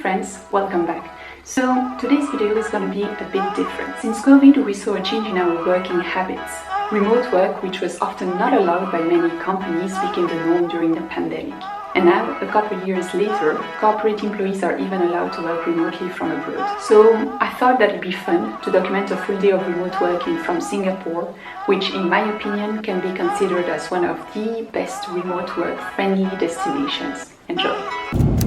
friends, welcome back. So today's video is going to be a bit different. Since COVID we saw a change in our working habits. Remote work, which was often not allowed by many companies, became the norm during the pandemic. And now, a couple years later, corporate employees are even allowed to work remotely from abroad. So I thought that it'd be fun to document a full day of remote working from Singapore, which in my opinion can be considered as one of the best remote work friendly destinations. Enjoy!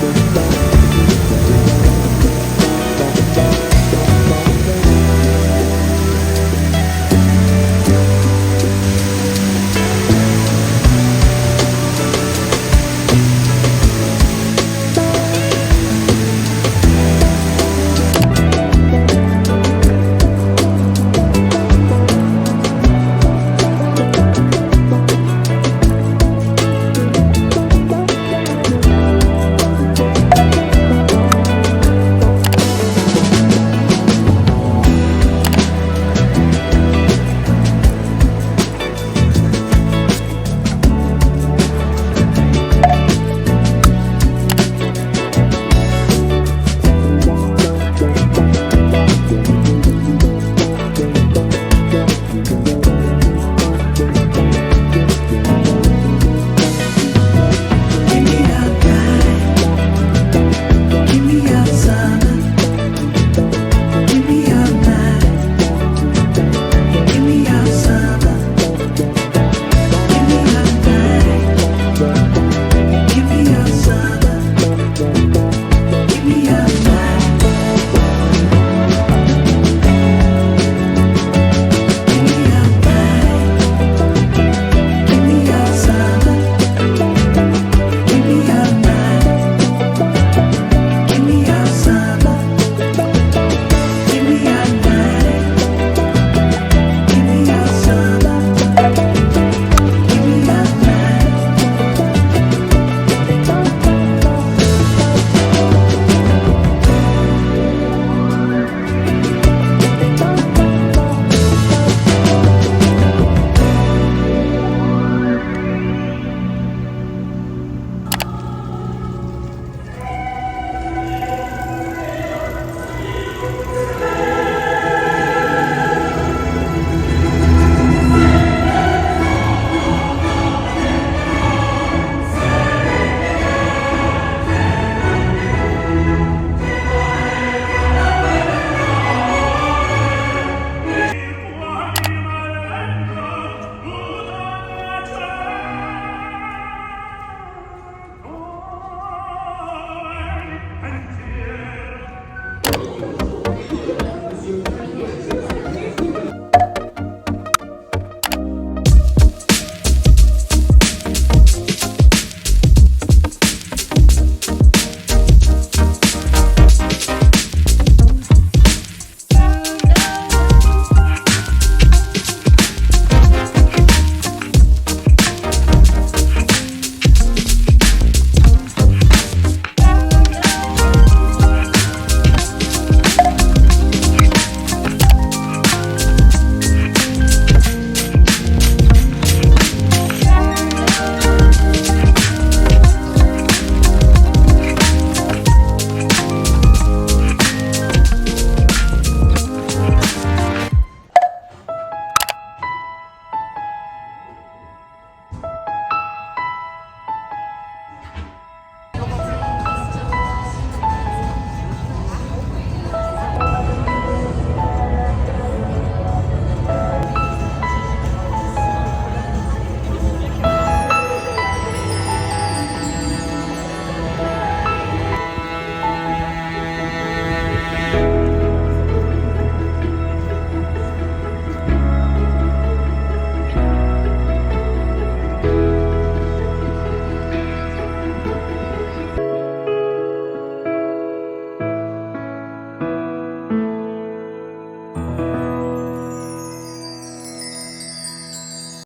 Bye.